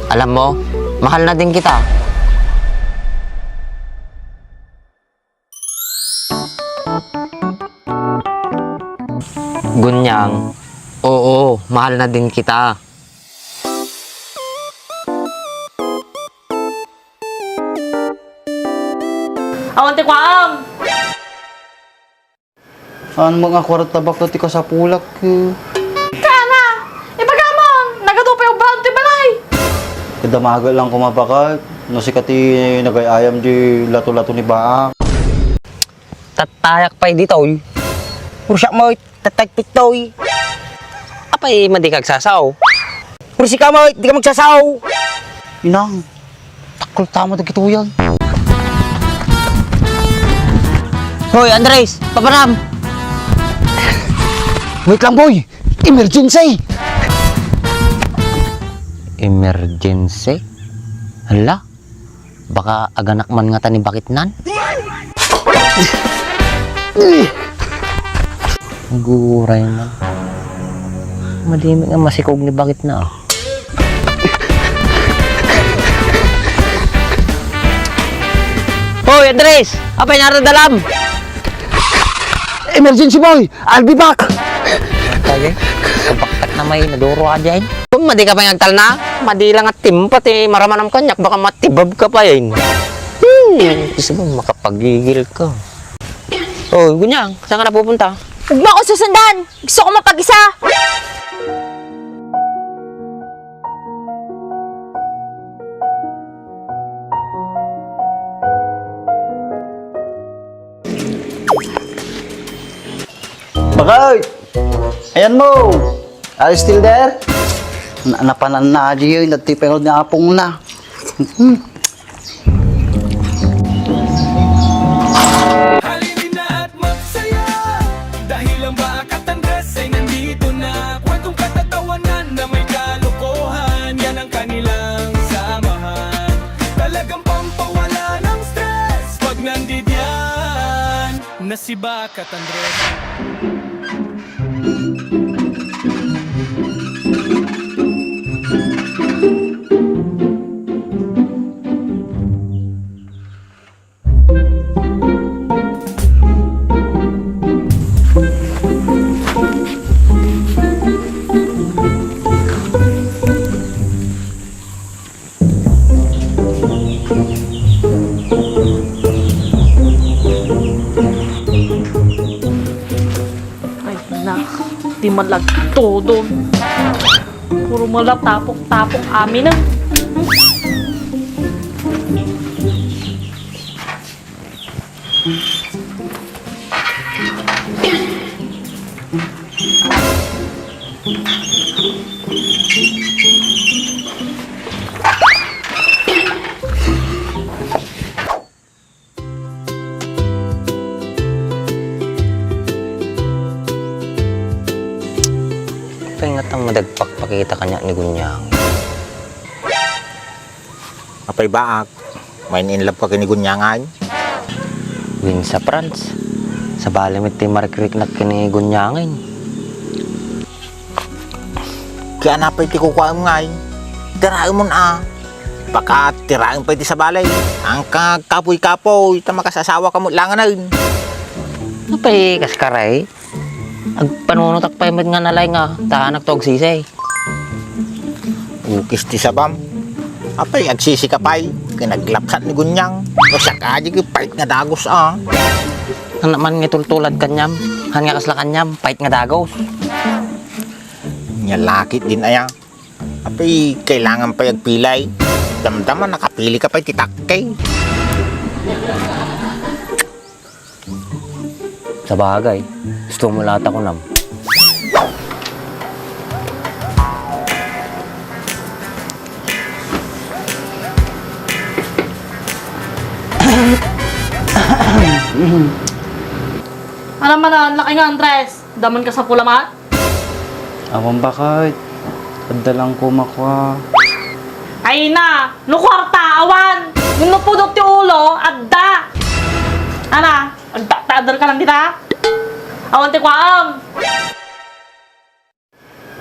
Alam mo, mahal na din kita. Gunyang, oo, mahal na din kita. Awan ti kwaam! Ano mga kwarta bakit ka sa pulak? Kana! Ipagamon! Nagadupa yung bahan ti balay! Kadamaga lang kumabakat. No si kati nagayayam di lato-lato ni Baak. Tatayak pa'y ditoy. Ursak mo, tatagpit to'y. Apay, madi kagsasaw. Ursi ka mo, di ka magsasaw. Inang, takol tama na gito yan. Hoy, Andres, paparam. Wait lang boy, emergency! Emergency? Hala? Baka aganak man nga tani bakit nan? Guray man. Madimi nga masikog ni bakit na. Hoy, Andres, apay naradalam. Emergency boy, I'll be back! Kaya, kapaktak na may naduro ka dyan. Kung madi ka pa ngagtal na, madi lang at timpat eh, maramanam kanyak, baka matibab ka pa yun. Gusto mo makapagigil ka. Oh, gunyang, saan ka na pupunta? Huwag mo ako susundan! Gusto ko mapag-isa! Bakit? Ayan mo! Are you still there? Napanan na aja yun, nagtipengod ni apong na. Halili na at magsaya dahil ang Baak at Andres ay nandito na. Kwentong katatawanan na may kalokohan, yan ang kanilang samahan. Talagang pampawala ng stress pag nandidyan na si Baak at Andres. Ay, na. Di malag todo. Puro malag tapok-tapok amin na. Paingat ang madagpakpakita kanya ni Gunyang. Apay Baak, may in love ka kinigunyangan. Win sa France. Sa balimit ti marikrik na kini Gunyangin. Kaya napay ti kukuhaan ngay. Tirain mo na. Baka tirain pa ti sa balay. Ang kapoy-kapoy, tama ka sa asawa ka mo langan na yun. Apay, kaskaray. Agpanunutak pa yung nga nalay nga. Tahanak to agsisay. Ukis ti sabam. Apay, agsisi ka pa'y. Kinaglapsat ni Gunyang. O siya ka, di pait nga dagos ah. Ang naman nga tultulad kanyam. Han nga kasla kanyam. Pait nga dagaw. Nyalakit din aya. Apay, kailangan pa agpilay. Damdaman, nakapili ka pa'y titakkay. Sa bagay. Gusto mo lahat ako nam. Alam mo na, laki nga Andres. Daman ka sa pulamat. Awan bakit? Adda lang ko makwa. Ay na! No kwarta, awan! Yung napudok ti ulo, adda! Ana, agda-tadal ka lang kita? Awan ti kwaam!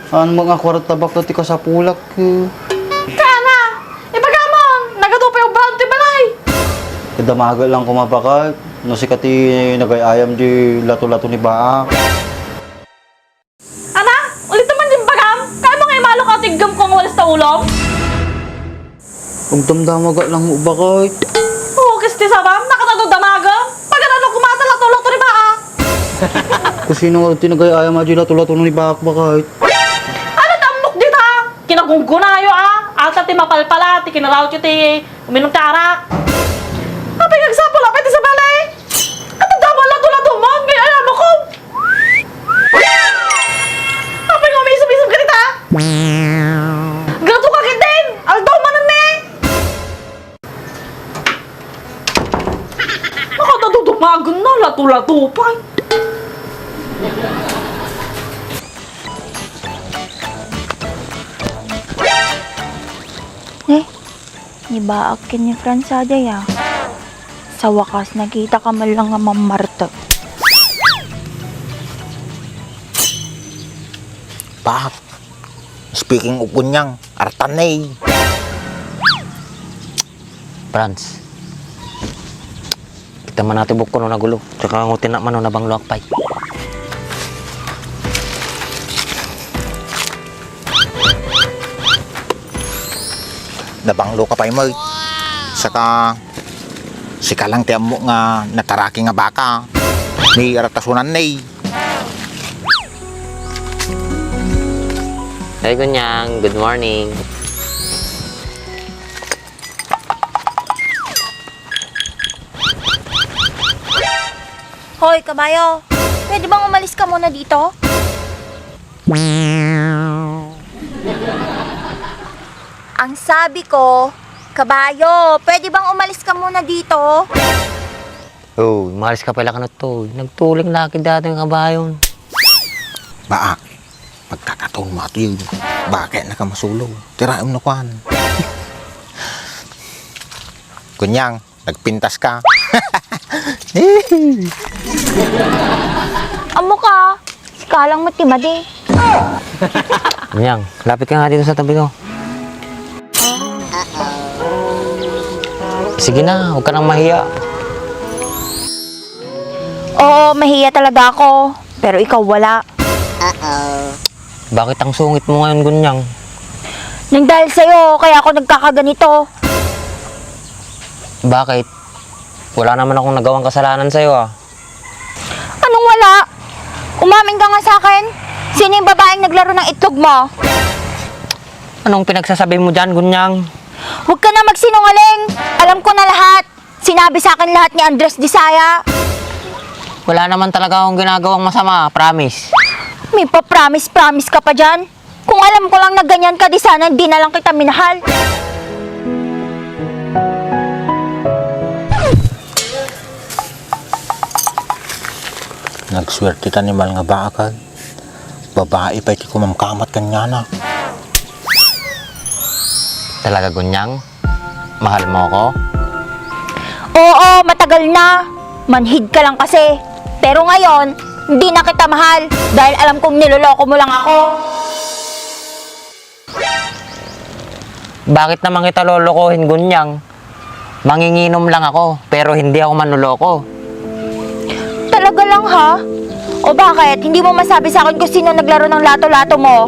Ano mga kwarta bakit ka sa pulak? Kana! Kadamagal lang kumabakay. No si kati nagayayam di lato-lato ni Baak. Ana, ulit naman din bagam. Kaya mo nga imalo ka tiggam ko ang walis na ulong? Ang damdamaga lang mo bakay. Oo, kisti sabam. Nakatado damaga. Pagkatado kumatalato-lato ni ba ah? Kasi nung tinagayayam di lato-lato ni Baak bakay. Ano tamok dito ha? Kinagunggunayo ah. Ata ti mapalpala, ti kinaraw ti uminom ti arak. Kapag nagsapo lapit ti sa balay. Kapag daman lato-lato mo, may alam ako. Kapag umisip-isip ka dito ha? Gato ka kitin! Aldaw manan me! Nakatadudumagan na, lato-lato pa. Ibaak kin ni Fransada ya. Sa wakas, nakita ka man lang nga mamarta. Pak, speaking of kunyang, artanay. Franz. Kita man natin buko no nagulo. Tsaka ngutin na man no nabang luwakpay. Nabanglo ka pa mo. Saka, sika lang tiyan mo nga nataraki nga baka. May aratasunan na eh. Hey, Gunyang. Good morning. Hoy, kabayo! Pwede bang umalis ka muna dito? Ang sabi ko, kabayo, pwede bang umalis ka muna dito? Oh, mahalis ka pala ka na to. Nagtuling laki dati ng kabayon. Baak, pagkakataon mo ato yun. Bakit na ka masulog? Tiraim na kwan. Kunyang, nagpintas ka. Amo ka, sikalang matimadi. Gunyang, lapit ka nga dito sa tabi ko. Sige na, huwag ka nang mahiya. Oo, mahiya talaga ako. Pero ikaw wala. Bakit ang sungit mo ngayon, Gunyang? Nang dahil sa'yo, kaya ako nagkakaganito. Bakit? Wala naman akong nagawang kasalanan sa'yo ah. Anong wala? Umamin ka nga sa akin. Sino yung babaeng naglaro ng itlog mo? Anong pinagsasabi mo dyan, Gunyang? Huwag ka na magsinungaling. Alam ko na lahat. Sinabi sa akin lahat ni Andres Disaya. Wala naman talaga akong ginagawang masama, promise. May pa-promise ka pa dyan. Kung alam ko lang na ganyan ka, di sana hindi na lang kita minahal. Nagswerte ka ni Mal nga bakal. Babae pa iti kumamkamat kanya na. Talaga, Gunyang? Mahal mo ako? Oo, matagal na. Manhid ka lang kasi. Pero ngayon, hindi na kita mahal dahil alam kong niloloko mo lang ako. Bakit naman kita lolokohin, Gunyang? Manginginom lang ako, pero hindi ako manloloko. Talaga lang ha? O bakit? Hindi mo masabi sa akin kung sino naglaro ng lato-lato mo?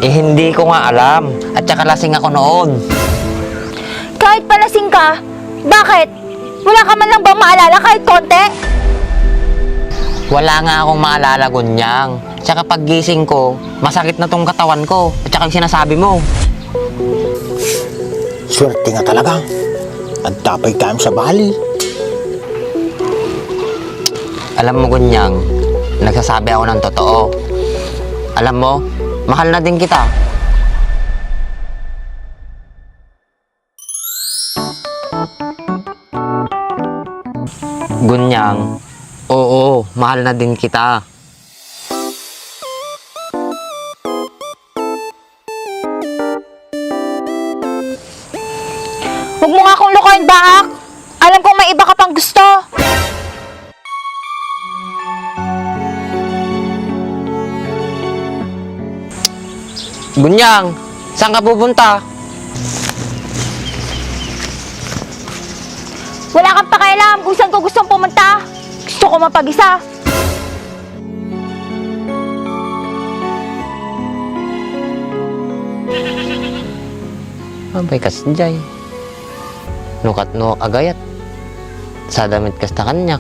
Eh, hindi ko nga alam. At saka lasing ako noon. Kahit palasing ka, bakit? Wala ka man lang bang maalala kahit konti? Wala nga akong maalala, Gunyang. Tsaka paggising ko, masakit na tong katawan ko. At saka yung sinasabi mo. Swerte nga talaga. At tapay kayam sa bali. Alam mo, Gunyang, nagsasabi ako ng totoo. Alam mo, mahal na din kita. Gunyang, oo, mahal na din kita. Huwag mo nga akong lukoyin, Baak. Alam kong may iba ka pang gusto. Gunyang, saan ka pupunta? Wala kang pakialam kung saan ko gustong pumunta. Gusto ko mapag-isa. Abay kas jay. Nukat no agayat. Sa damit kas ta kanyak.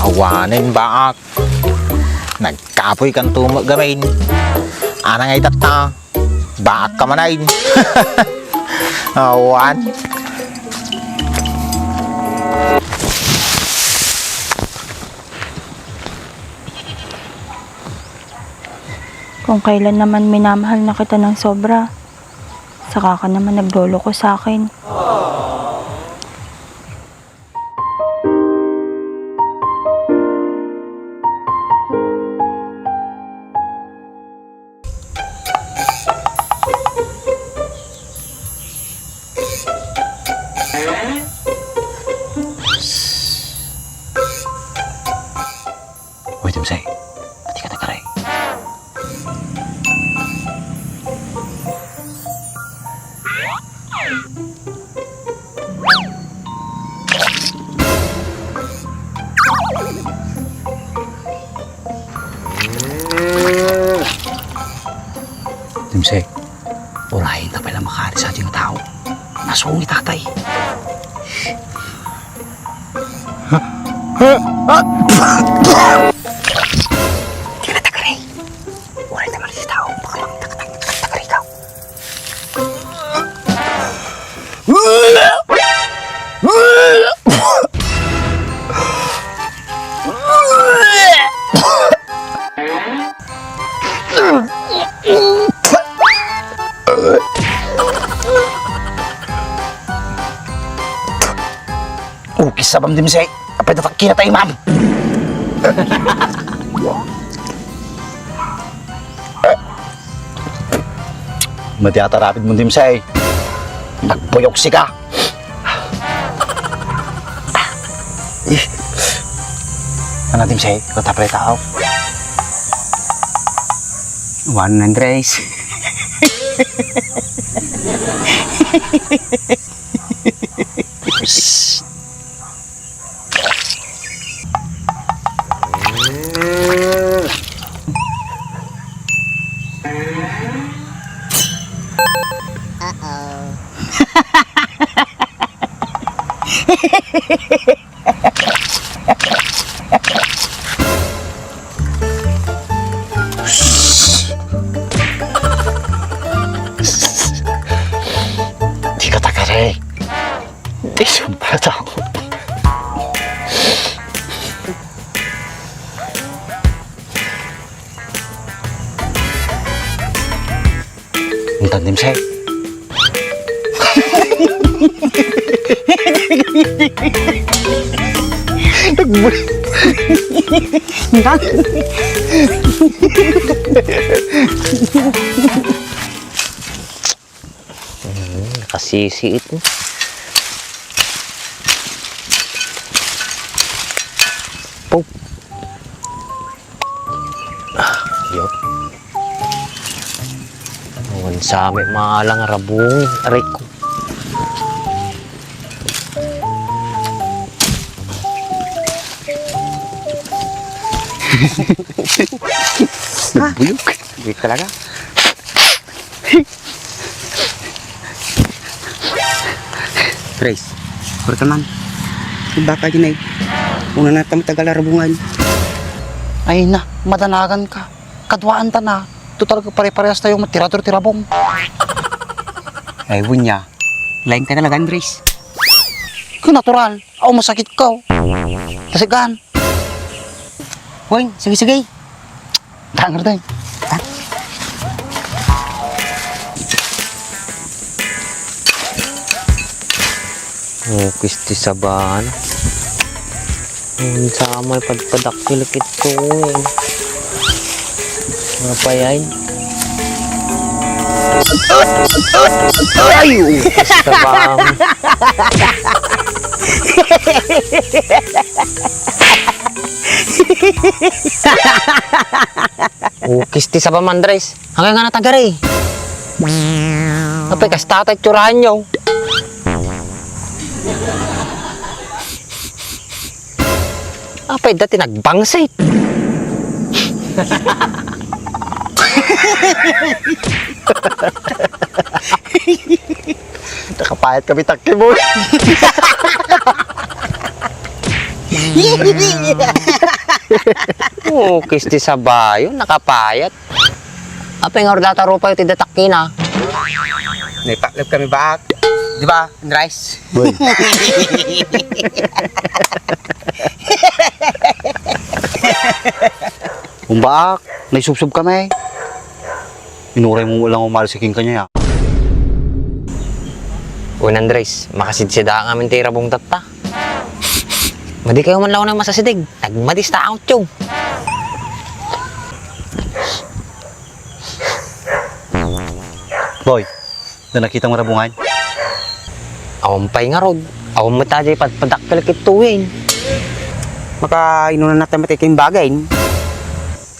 Awanin baak. Nagkapoy kan tumo gamain. Anang ay tata. Baak ka manain. Awan. Kung kailan naman minamahal na kita ng sobra, saka ka naman naglolo ko sa akin. Uy, Timsay. Pati ka nakaray. Timsay. Urahin na pala makari sa ating tao. Nasungit tatay. Di ka tagaray. Uray naman si tao. Baka lang tagaray ka. Ukis sabam din say. Apay tatak kita imam. Mati rapid mo din say. Nagboyok si ka. Ano din say? Tatapay tao. One Andres. Di ka tagaray. Di sumpah tao. Untan din say. Nakasisi ito. Pop. Yup. Awan sa amin maalang rabong. Aray ko. Nagbuyok. Di talaga. Grace, pura teman. Baka gini. Una na tayo tagal rabungan. Ay na, madanagan ka. Kadwaan ta na. Total ka pare-parehas tayo matirator-tirabong. Ay, bunya. Lain ka talaga, Andres. Kung natural, ako masakit ka. Kasigan. Hoy, sige-sige. Danger tayo. Kisti sa bahan. Sa may padpadakil ito. Mga payay. Ay! Kisti sa bahan. Ukis ti sa pamandres. Hanggang nga natagari. Apay, kas tatay tsurahan nyo. Apay, dati nagbangsit. Nakapayat kami takki mo. Ukis ti sa bayo, nakapayat. Apay, nga rin taro pa yung tidatakin ah. Naipaklap kami bak. Di ba, Andres? Boy. Umbak, naisubsob kami. Inuray mo lang umalisikin kanya ya. Uy, Andres, makasidsida ang amin tira bong tata. Madi kayo man lang ng masasidig. Nagmadista out yung. Boy, na nakita mo rabungan? Awampay nga rod. Awam mo tayo padakpil kituwin. Maka inunan natin matay kayong bagay.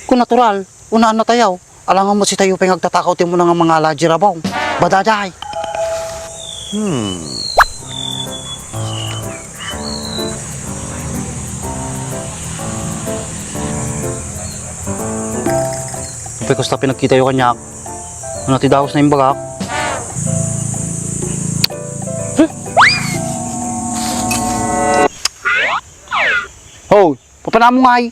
Kung natural, unaan na tayo. Alangan mo si tayo pa yung nagtatakaw mo ng mga alaji rabaw. Badaday. Kapag ko sa pinagkita yung kanya, ano tidakos na yung bagak? Hoy, papana mo nga ay.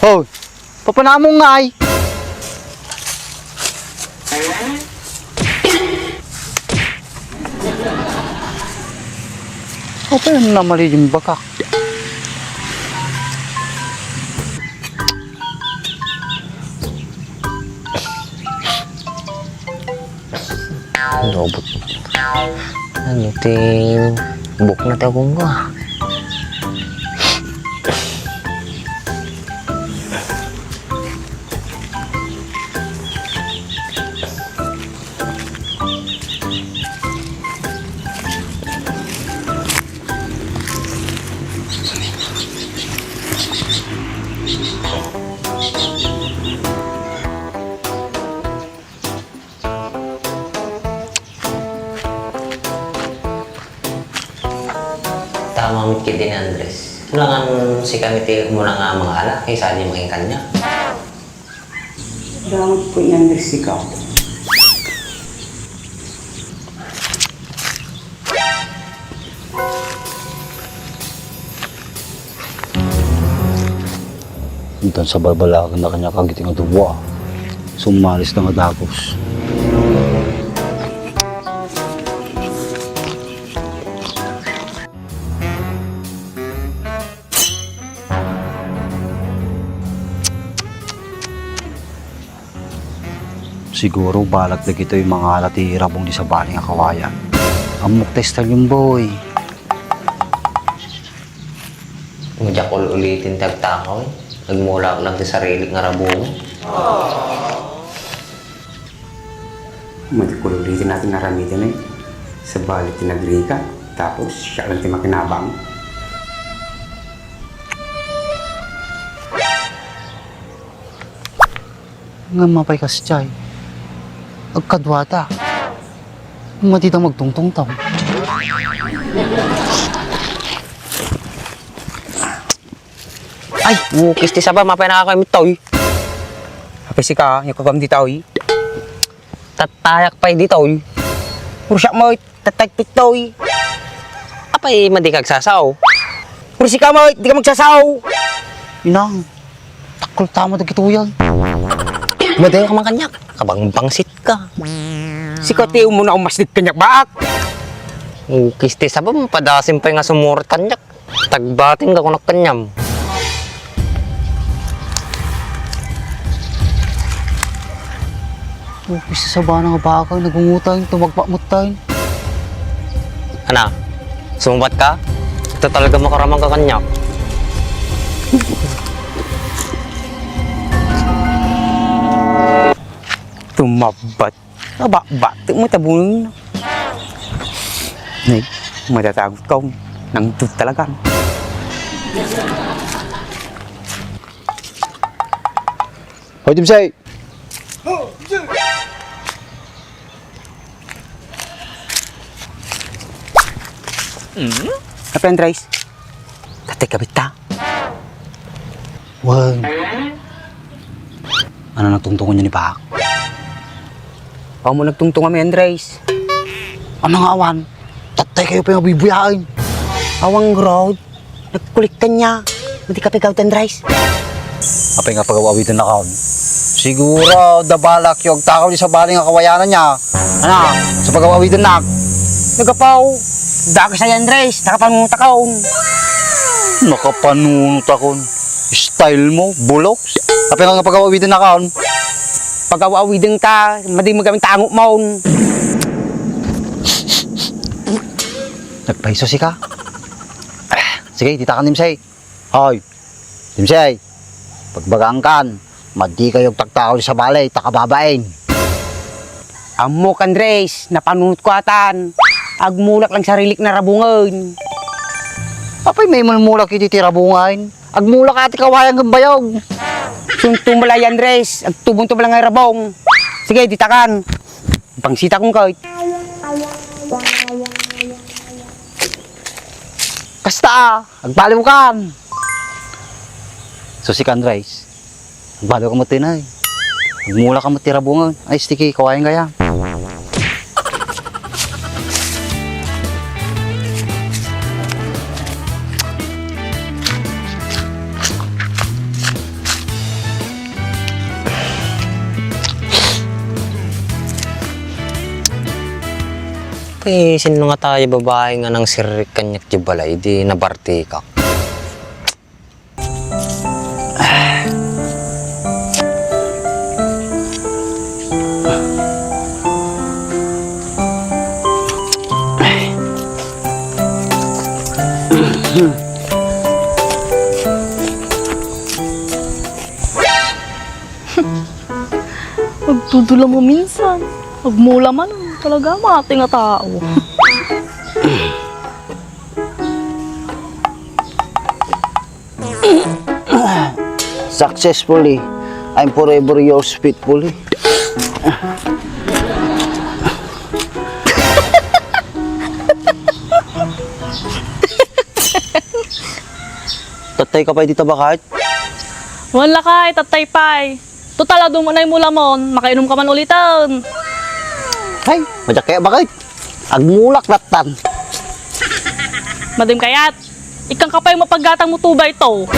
Hoy, papana mo nga ay. Apa yung namali yung bakak? Lobot. Ano ting buk na tayo kung ko. Tama mo kiti ni Andres. Kailangan si Kamite muna nga mga ala kaysa di maging kanya. Salamat po ni Andres ikaw. Untan sa barbalagan na kanya kagiting nga duwa. Sumalis na nga dagos. Siguro balak na gito yung mga alati rabong di sa baling kawayan. Amok testal yung boy. Mujakol ulitin tagtakaw eh. Nagmula lang sa sarili nga rabo mo. Matikulitin natin naramitin eh. Sa balik tinagri ka. Tapos siya lang makinabang. Nga mapay kas chay. Agkadwata. Matitang magtungtong-tong. Ay, ukis ti saba mapay nakakami toy. Kapag si ka, yung kagam di tao eh. Tatayak pa'y di toy. Puro siya mo, tatagpit tao eh. Apay madi kagsasaw. Puro si ka mo, di ka magsasaw. Inang, takol tama na gito yan. Madi ka man kanyak. Kabang bangsit ka. Si Kote, umuna umaslit kanyak baak. Ukis ti saba mapadasim pa'y nga sumurot kanyak. Tagbating ka kunak kanyam. Upis sa bana nga bakang nagungutay, tumagpamutay. Ana, sumbat ka? Ito talaga makaramang ka kanyak. Tumabat. Bati mo tabunin. Nay, matatagot ka. Nang tut talaga. Hoy, Timsay! Apa yan, Trace? Tatay kabit ta. Wag. Ano nagtungtungan niya ni Pak? Pao mo nagtungtong kami, Andres. Ano nga awan? Tatay kayo pa yung bibuyain. Awang road. Nagkulik ka niya. Mati ka pigaw, Andres. Apay nga pag-awawitin na kaon. Siguro, dabalak yung takaw di sa baling nga kawayanan niya. Ano? Sa pag-awawitin na. Nagapaw. Daki sa Andres. Nakapangunta kaon. Nakapanunot akon. Style mo, bulok. Apay nga pag-awawitin na kaon. Pag-awawideng ta, madi magaming tango maun. Nagpaiso si ka? Sige, tita ka Timsay. Hoy, Timsay. Pagbagaan kan, madi kayong tagtakaw sa balay, takababain. Amok, Andres. Napanunot ko atan. Agmulak lang sarilik na rabungan. Apay may mulmulak iti tirabungain. Agmulak ati kawayang gambayog. Suntung balay, Andres. Agtubong to lang nga rabong. Sige, ditakan. Pangsita kong kahit. Kasta, agbaliw kan. So si Andres, agbaliw ka mo tinay. Agmulak ka mo tirabungan. Ay, sticky, kawayang gaya. Sino nga tayo babae nga ng sirik kanyak di balay, di nabarti ka. Magdudula mo minsan. Magmula man. Talaga, mati nga tao. Successfully, I'm forever yours faithfully. Tatay ka pa dito ba kahit? Wala kay, tatay pay. Total, ado mo na yung mula mo. Makainom ka man ulitan. Ay, madyak kaya ba kahit? Agmulak latan. Madim kayat. Ikang kapay mapaggatang mo tubay ito.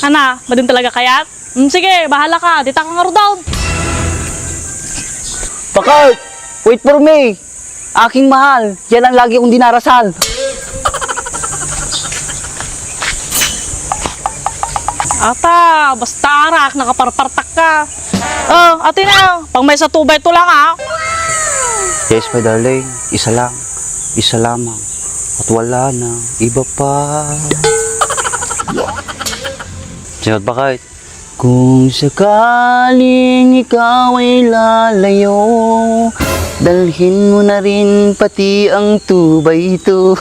Ana, madim talaga kayat? Sige, bahala ka. Dita ka nga ro down. Pakart, wait for me. Aking mahal, yan ang lagi kong dinarasal. Ata, basta arak, nakaparpartak ka. Oh, ate na, pang may sa tubay to lang ah. Yes, my darling, isa lang, isa lamang, at wala na, iba pa. Sinot ba kahit? Kung sakaling ikaw ay lalayo, dalhin mo na rin pati ang tubay ito.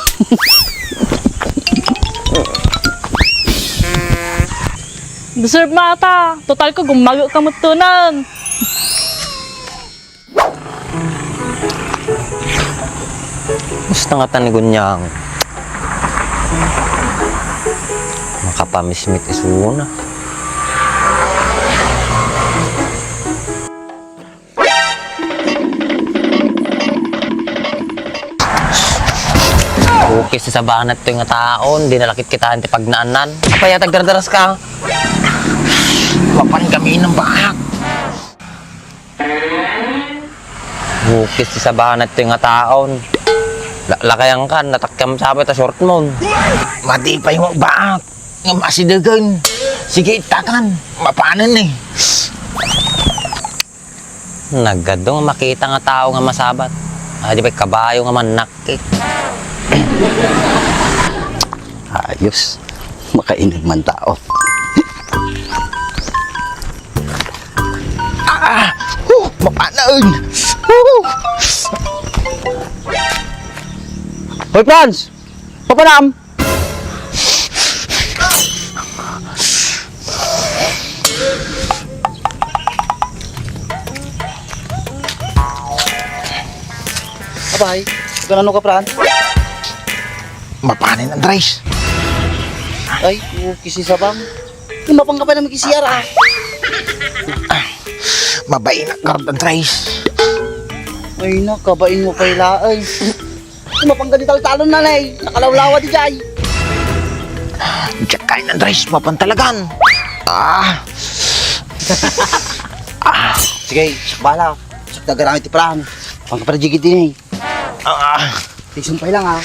Deserve mo ata. Total ko, gumago ka mutunan. Gusto nga tanigon niyang makapamismit isuna. Okay sa sabahan na ito yung taon, di nalakit kita hindi pagnaanan. Apa yatag dardaras ka? Wapan kami ng bahak. Bukis sa sabahan na ito yung taon. Lakayan ka, natakam sabi ta short mo. Mati pa yung bahak. Nga masidagan. Sige, itakan. Mapanan eh. Nagadong makita nga tao nga masabat. Di ba kabayo nga manakit. Ayos, makainig man tao. Mapanan. Hoy, Franz! Papanam! Abay, ganano ka, Fran? Mapanin, Andres. Ay, kisi sabang. Mapang ka pa naman kisiyara. Mabain na karot, Andres. Ay, nakabain mo pa ay. Mapang ka di talon na, nay. Nakalawlawa di jay. Diyak kain, Andres. Mapantalagan. Sige, bala. Sakta garangan ti Fran. Pangkaparajigit din, eh. Tison pa lang, ha.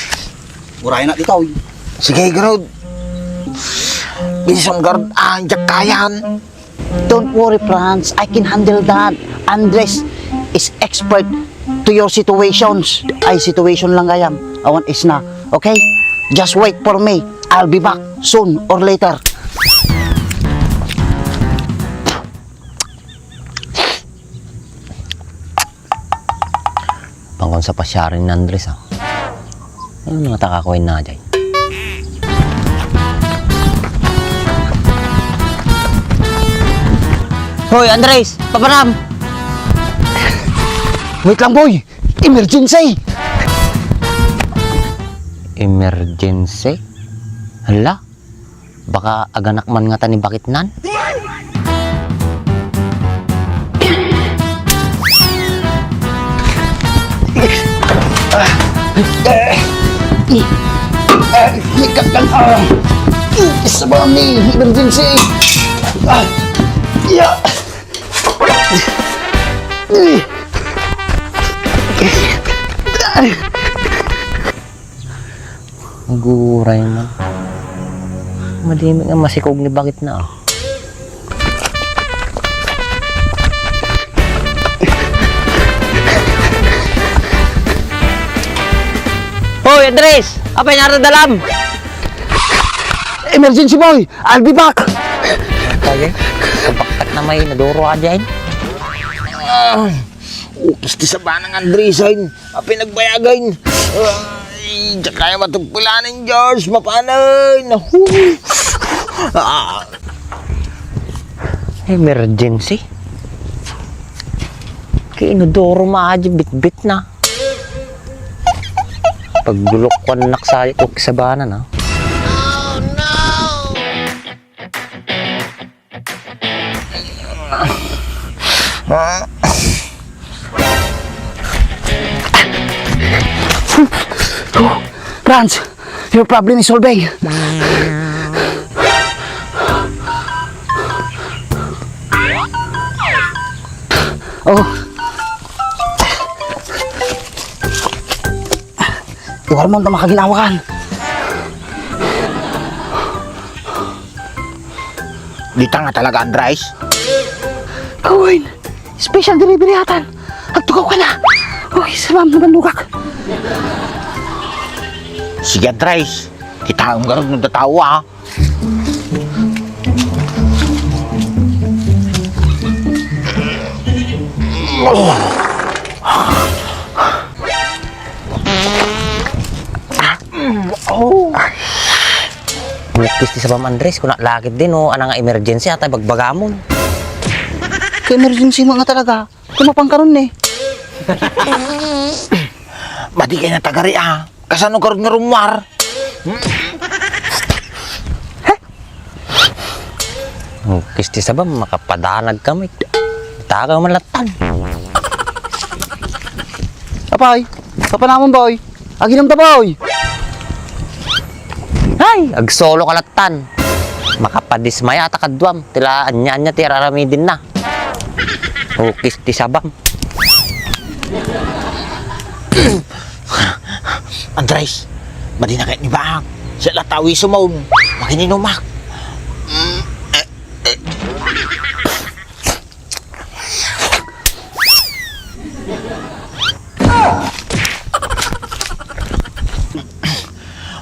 Murahin na dito, eh. Sige, Garod. Bisan Garod, diyak kayan. Don't worry, Franz. I can handle that. Andres is expert to your situations. Ay, situation lang gayam. Awan is na. Okay? Just wait for me. I'll be back soon or later. Pangkon sa pasyarin ni Andres, ha? Ano nga takakuin na dyan? Hoy, Andres! Paparam! Wait lang, boy. Emergency. Emergency? Hala? Baka aganak man nga tani bakit nan? Hikatan. Isa ba ni emergency? Yeah. Guray man. Madimi nga masikog ni bakit na, ah. Hoy, Andres! Apay naradalam! Emergency, boy. I'll be back. Kaya, kabaktak na may naduro ka dyan. Ukis ti sa banang Andresan. Pinagbayagin. Ay, diyak kaya matagpulanin, George. Mapanin. Emergency? Kaya inodoro maaji bit-bit na. Paggulok ko na naksaya ko sa bana na. Franz, your problem is solving. Oh. Iwar mo na makaginawakan. Dita nga talaga, Andres. Kawin, special delivery atan. Agtugaw ka na. Uy, salam naman lugak. Sige, Andres. Kita ang Garod ng datawa, ha. Bukis ti sa Pam Andres, kung naklakit din, o anang emergency atay bagbagamon. Ka-emergency mo nga talaga. Tumapang ka ron, eh. Madi kayo na tagari, ha. Kasano Garod nga rumwar? Bukis ti sa Pam, makapadanag kami. Taga man latan. Apay, papanamon, boy. Aginom ta, boy. Ay, agsolo kalatan. Makapadismaya ata kadwam. Tila anya-anya ti raramidin na. Bukis ti sa Pam. Andres, madi na kayo ni Bahag. Siya latawi sumaw. Makininumak.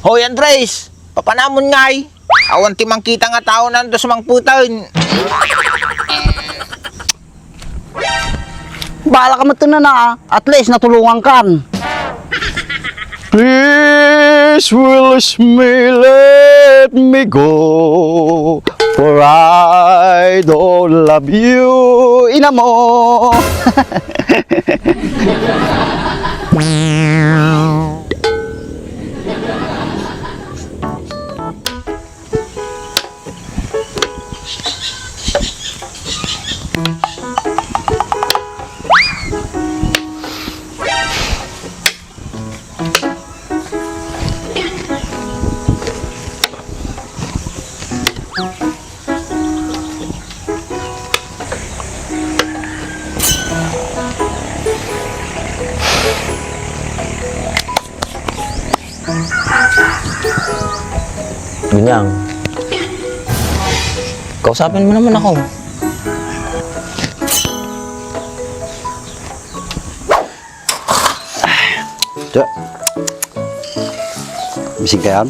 Hoy, Andres! Papanamon ngay! Awan ti mangkita nga tao na dos mangputan. Bahala ka matunan na, at least natulungan kan. Please will me let me go, for I don't love you inamo. Gunyang. Kausapin mo naman ako. Tiyo. Bisig ka yan?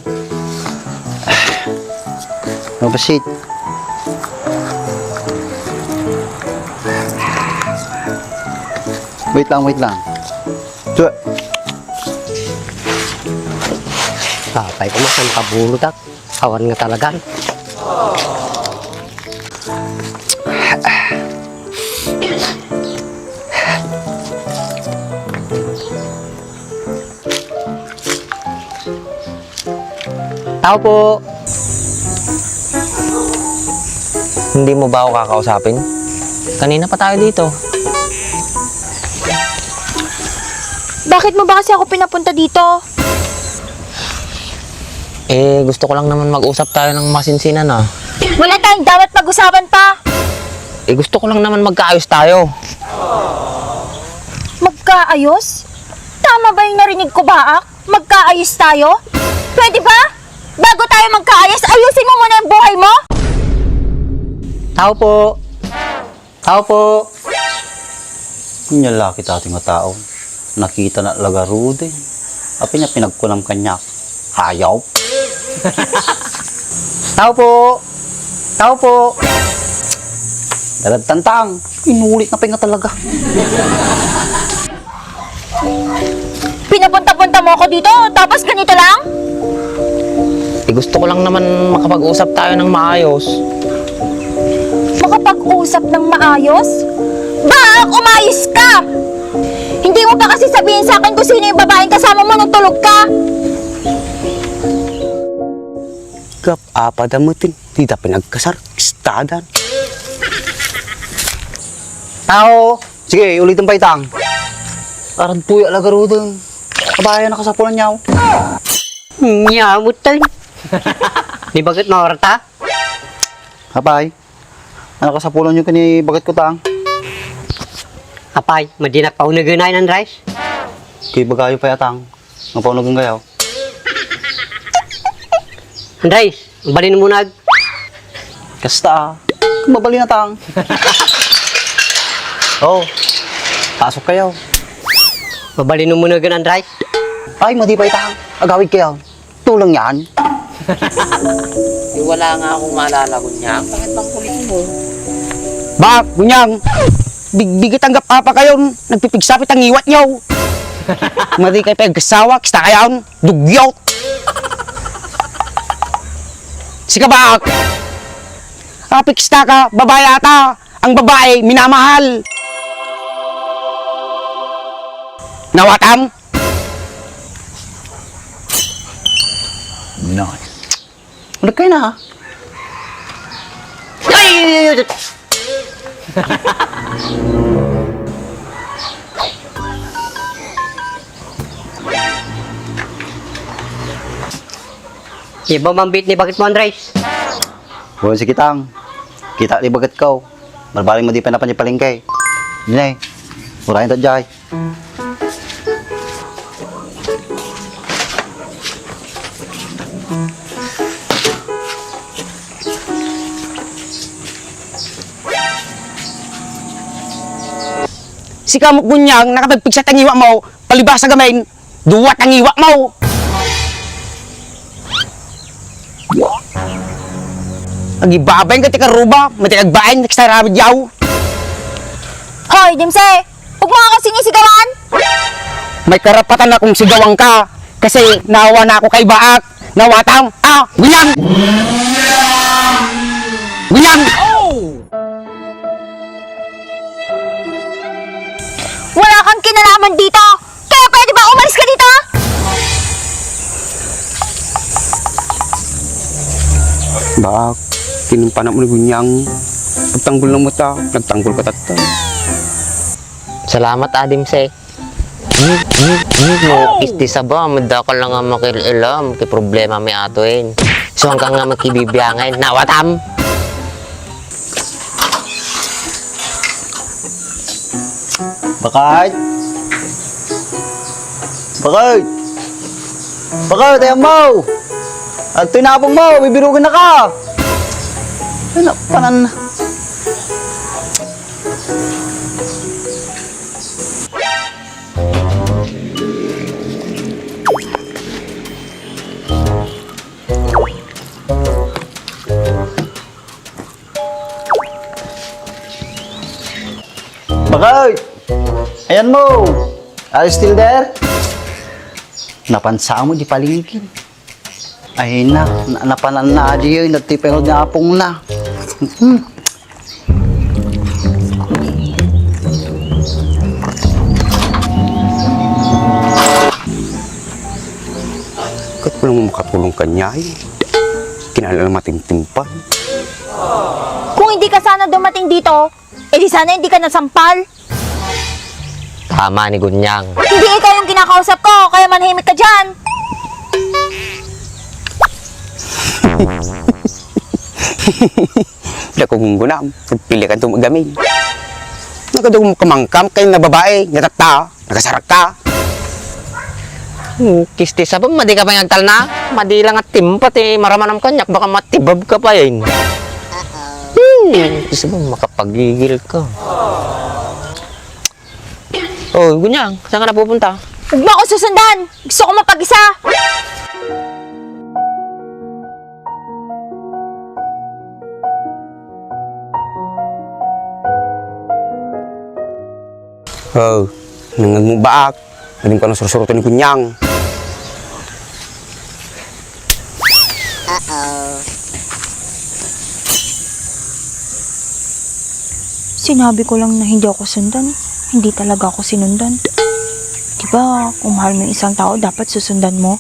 Mabasit. Wait lang, wait lang. Tiyo. Tatay ko masang kabulot at kawan nga talaga. Tao po. Hindi mo ba ako kakausapin? Kanina pa tayo dito. Bakit mo ba kasi ako pinapunta dito? Eh, gusto ko lang naman mag-usap tayo ng masinsinan ah. Wala tayong dapat pag-usapan pa. Eh, gusto ko lang naman magkaayos tayo. Magkaayos? Tama ba yung narinig ko, Baak? Magkaayos tayo? Pwede ba? Bago tayo magkaayos, ayusin mo muna yung buhay mo? Tao po. Tao po. Yung lalaki tating nga tao. Nakita na lagarude. Api niya pinagkulam kanya. Hayaw. Tao po. Tao po. Dalagtantang. Inulit na pa nga talaga. Pinapunta-punta mo ako dito, tapos ganito lang? Eh, gusto ko lang naman makapag-usap tayo ng maayos. Makapag-usap ng maayos? Baak, umayos ka! Hindi mo pa kasi sabihin sa akin kung sino yung babaeng kasama mo nung tulog ka. Kap, apa damutin. Tidak pinagkasar. Istadan. Tao! Sige, ulitin pa itang. Parang tuya lagarude. Kabayan na kasapulan niyaw. Nyamot tayo. Di bagat mawarta? Kapay. Ano kasapulan niyo kani bagat ko tang? Apay, madinak pa unaganay ng rice. Kay bagayo pa yatang. Ang paunagang gayaw. Andres, balin mo nag. Kasta. Mabali na tang. Oh. Pasok kayo. Mabalin mo na ganang rice. Ay, madi pa itang. Agawid kayo. Tulang yan. Eh, wala nga akong maalala, Gunyang. Bakit bang kulit mo? Bak, gunyang. Bigbigit ang gapapa kayo. Nagpipigsapit ang iwat nyo. Madi kayo pagkasawa. Kista kayo. Dugyot. Sika bak. Apiksta ka. Babae ata. Ang babae, minamahal. Nawatam. Nice. Ulit kayo na ha. Ay! Iba mambit ni bakit mo Andres? Buwan si kitang. Kita li bagat ko. Barbaling mo di pa na palingkay. Dinay. Urahin tadjay. Si kamok gunyang nakapagpigsa ang iwa mo. Palibas sa gamain. Duwat ang iwa mo. Ang ibabayin ka tika ruba. Matinagbain. Nagsarabid yaw. Hoy, Dimse! Huwag mo ako sinisigawan! May karapatan akong sigawan ka. Kasi naawa na ako kay Baak. Nawatang. Gunyang! Gunyang! Wala kang kinalaman dito! Kaya pwede Bak, kinumpa na mo ni Gunyang. Pagtanggol na mo ta, nagtanggol ka tata. Salamat adim se. No, isti sa ba, madakal lang nga makilalam, kay problema may atoin. So hanggang nga magkibibiyangin, nawatam! Bakit? Bakit? Bakit? Ayaw mo! At tinapong mo, bibirugan na ka! Ano, panan... Bakit? Ayan mo! Are you still there? Napansa mo di palingkin. Ay napanan na di yun, nagtipero na apong na. Kat mo lang makatulong ka niya eh. Kinala na matimtimpan. Kung hindi ka sana dumating dito, di sana hindi ka nasampal. Tama ni Gunyang. Hindi ikaw yung kinakausap ko, kaya manahimik ka dyan. Wala ko gungunam, nagpili ka tumagamay. Nagkadong kamangkam kayo na babae, natata, nagasarak ka. Kisti sa ba, madi ka pa ngagtal na? Madi lang at timpat maramanam kanyak, baka matibab ka pa yun. Kisti ba, makapagigil ka. Oh, Gunyang, saan ka na pupunta? Huwag mo ako susundan. Gusto ko mapag-isa. Oh, nangagmubaak. Nadim ka ng surusuruto ni Kunyang. Sinabi ko lang na hindi ako sundan. Hindi talaga ako sinundan. Diba, kung mahal mo yung isang tao, dapat susundan mo.